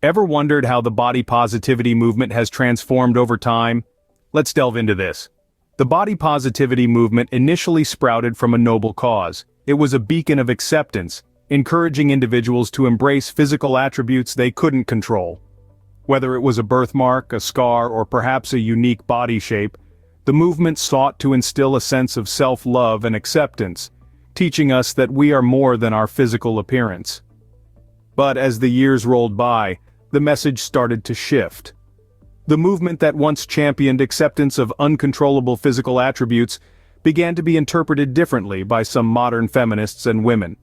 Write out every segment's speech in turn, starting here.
Ever wondered how the body positivity movement has transformed over time? Let's delve into this. The body positivity movement initially sprouted from a noble cause. It was a beacon of acceptance, encouraging individuals to embrace physical attributes they couldn't control. Whether it was a birthmark, a scar, or perhaps a unique body shape, the movement sought to instill a sense of self-love and acceptance, teaching us that we are more than our physical appearance. But as the years rolled by, the message started to shift. The movement that once championed acceptance of uncontrollable physical attributes began to be interpreted differently by some modern feminists and women.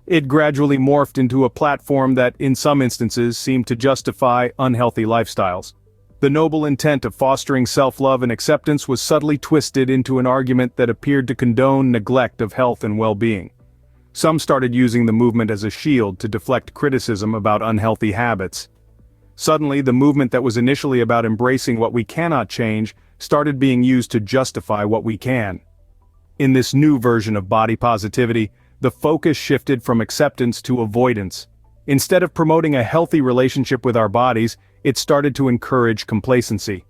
It gradually morphed into a platform that, in some instances, seemed to justify unhealthy lifestyles. The noble intent of fostering self-love and acceptance was subtly twisted into an argument that appeared to condone neglect of health and well-being. Some started using the movement as a shield to deflect criticism about unhealthy habits. Suddenly, the movement that was initially about embracing what we cannot change started being used to justify what we can. In this new version of body positivity, the focus shifted from acceptance to avoidance. Instead of promoting a healthy relationship with our bodies, it started to encourage complacency.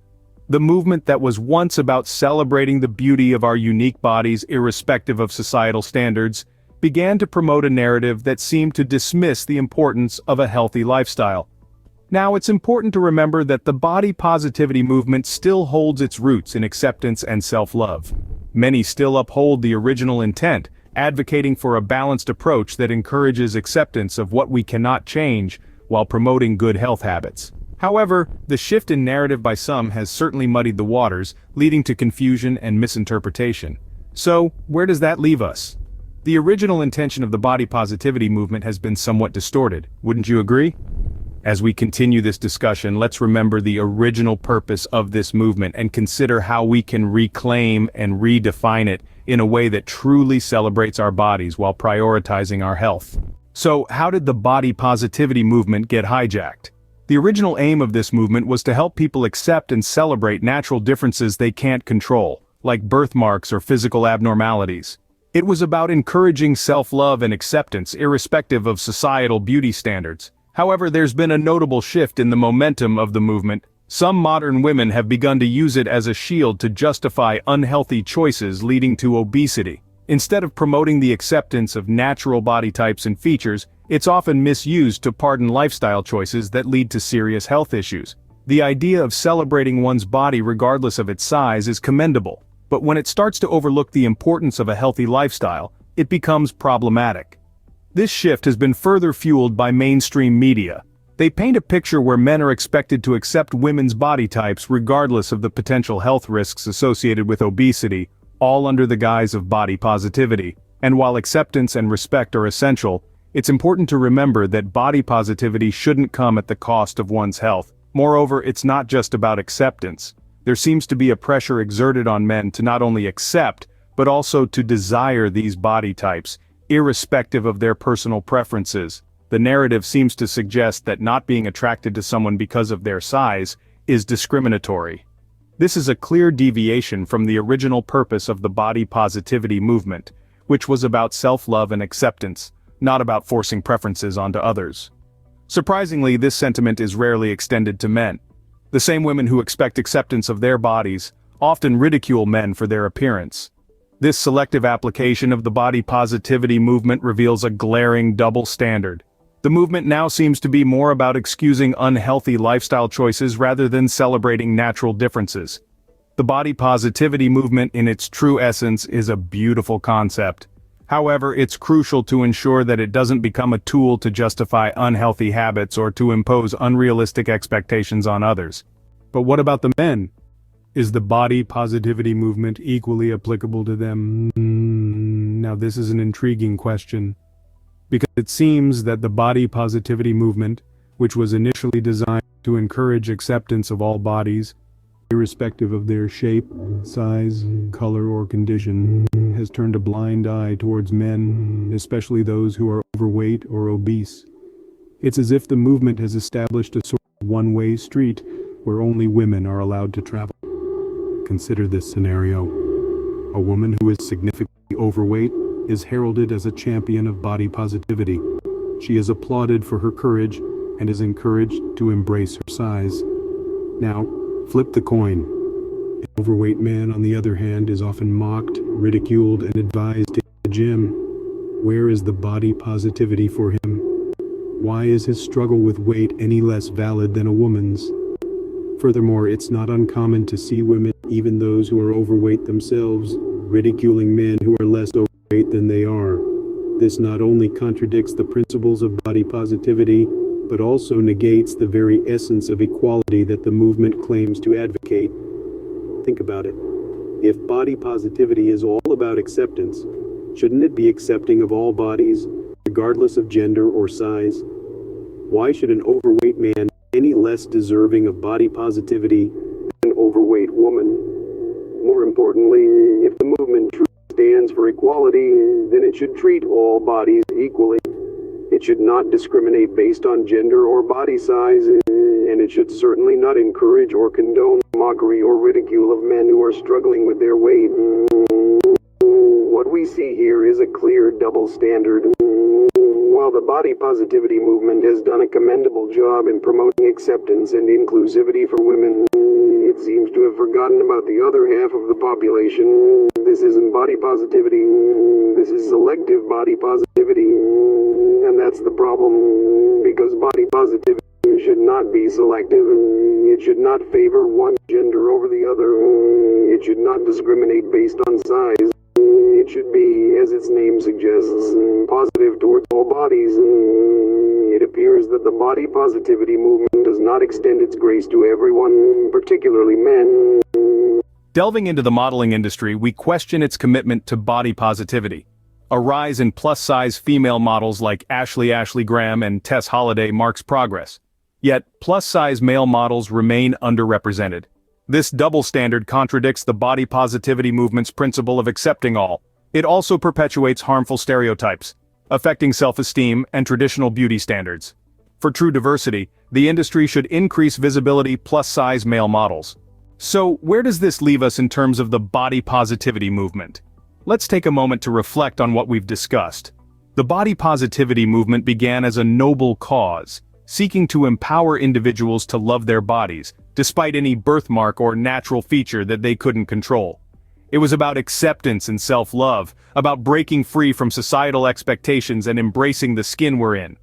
The movement that was once about celebrating the beauty of our unique bodies irrespective of societal standards, began to promote a narrative that seemed to dismiss the importance of a healthy lifestyle. Now, it's important to remember that the body positivity movement still holds its roots in acceptance and self-love. Many still uphold the original intent, advocating for a balanced approach that encourages acceptance of what we cannot change while promoting good health habits. However, the shift in narrative by some has certainly muddied the waters, leading to confusion and misinterpretation. So, where does that leave us? The original intention of the body positivity movement has been somewhat distorted, wouldn't you agree? As we continue this discussion, let's remember the original purpose of this movement and consider how we can reclaim and redefine it in a way that truly celebrates our bodies while prioritizing our health. So, how did the body positivity movement get hijacked? The original aim of this movement was to help people accept and celebrate natural differences they can't control, like birthmarks or physical abnormalities. It was about encouraging self-love and acceptance irrespective of societal beauty standards. However, there's been a notable shift in the momentum of the movement. Some modern women have begun to use it as a shield to justify unhealthy choices leading to obesity. Instead of promoting the acceptance of natural body types and features, it's often misused to pardon lifestyle choices that lead to serious health issues. The idea of celebrating one's body regardless of its size is commendable, but when it starts to overlook the importance of a healthy lifestyle, it becomes problematic. This shift has been further fueled by mainstream media. They paint a picture where men are expected to accept women's body types regardless of the potential health risks associated with obesity, all under the guise of body positivity. And while acceptance and respect are essential, it's important to remember that body positivity shouldn't come at the cost of one's health. Moreover, it's not just about acceptance. There seems to be a pressure exerted on men to not only accept, but also to desire these body types, irrespective of their personal preferences. The narrative seems to suggest that not being attracted to someone because of their size is discriminatory. This is a clear deviation from the original purpose of the body positivity movement, which was about self-love and acceptance, not about forcing preferences onto others. Surprisingly, this sentiment is rarely extended to men. The same women who expect acceptance of their bodies often ridicule men for their appearance. This selective application of the body positivity movement reveals a glaring double standard. The movement now seems to be more about excusing unhealthy lifestyle choices rather than celebrating natural differences. The body positivity movement in its true essence is a beautiful concept. However, it's crucial to ensure that it doesn't become a tool to justify unhealthy habits or to impose unrealistic expectations on others. But what about the men? Is the body positivity movement equally applicable to them? Now this is an intriguing question, because it seems that the body positivity movement, which was initially designed to encourage acceptance of all bodies, irrespective of their shape, size, color, or condition, has turned a blind eye towards men, especially those who are overweight or obese. It's as if the movement has established a sort of one-way street where only women are allowed to travel. Consider this scenario. A woman who is significantly overweight is heralded as a champion of body positivity. She is applauded for her courage, and is encouraged to embrace her size. Now, flip the coin. An overweight man, on the other hand, is often mocked, ridiculed, and advised to hit the gym. Where is the body positivity for him? Why is his struggle with weight any less valid than a woman's? Furthermore, it's not uncommon to see women, even those who are overweight themselves, ridiculing men who are less overweight than they are. This not only contradicts the principles of body positivity, but also negates the very essence of equality that the movement claims to advocate. Think about it. If body positivity is all about acceptance, shouldn't it be accepting of all bodies, regardless of gender or size? Why should an overweight man be any less deserving of body positivity than an overweight woman? More importantly, if the movement truly stands for equality, then it should treat all bodies equally. It should not discriminate based on gender or body size, and it should certainly not encourage or condone mockery or ridicule of men who are struggling with their weight. What we see here is a clear double standard. While the body positivity movement has done a commendable job in promoting acceptance and inclusivity for women, it seems to have forgotten about the other half of the population. This isn't body positivity, this is selective body positivity. And that's the problem, because body positivity should not be selective. It should not favor one gender over the other. It should not discriminate based on size. It should be, as its name suggests, positive towards all bodies. It appears that the body positivity movement does not extend its grace to everyone, particularly men. Delving into the modeling industry, we question its commitment to body positivity. A rise in plus-size female models like Ashley Graham and Tess Holliday marks progress. Yet, plus-size male models remain underrepresented. This double standard contradicts the body positivity movement's principle of accepting all. It also perpetuates harmful stereotypes, affecting self-esteem and traditional beauty standards. For true diversity, the industry should increase visibility plus-size male models. So, where does this leave us in terms of the body positivity movement? Let's take a moment to reflect on what we've discussed. The body positivity movement began as a noble cause, seeking to empower individuals to love their bodies, despite any birthmark or natural feature that they couldn't control. It was about acceptance and self-love, about breaking free from societal expectations and embracing the skin we're in.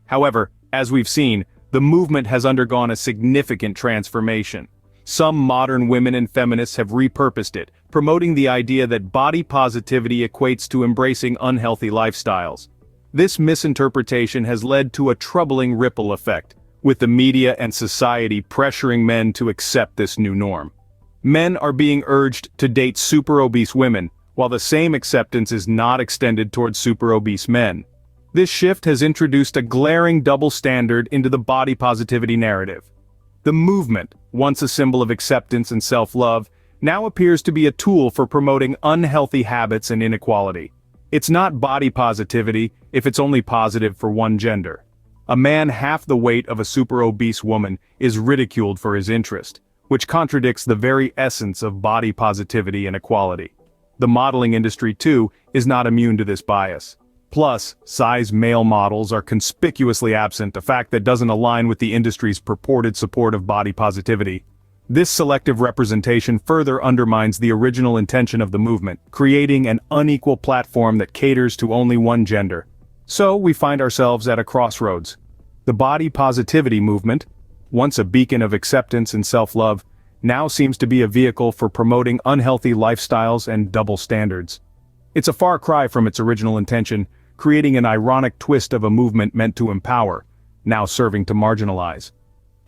However, as we've seen, the movement has undergone a significant transformation. Some modern women and feminists have repurposed it, promoting the idea that body positivity equates to embracing unhealthy lifestyles. This misinterpretation has led to a troubling ripple effect, with the media and society pressuring men to accept this new norm. Men are being urged to date super-obese women, while the same acceptance is not extended towards super-obese men. This shift has introduced a glaring double standard into the body positivity narrative. The movement, once a symbol of acceptance and self-love, now appears to be a tool for promoting unhealthy habits and inequality. It's not body positivity if it's only positive for one gender. A man half the weight of a super-obese woman is ridiculed for his interest, which contradicts the very essence of body positivity and equality. The modeling industry, too, is not immune to this bias. Plus-size male models are conspicuously absent, a fact that doesn't align with the industry's purported support of body positivity. This selective representation further undermines the original intention of the movement, creating an unequal platform that caters to only one gender. So we find ourselves at a crossroads. The body positivity movement, once a beacon of acceptance and self-love, now seems to be a vehicle for promoting unhealthy lifestyles and double standards. It's a far cry from its original intention, creating an ironic twist of a movement meant to empower, now serving to marginalize.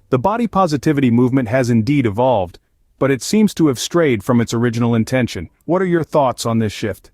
The body positivity movement has indeed evolved, but it seems to have strayed from its original intention. What are your thoughts on this shift?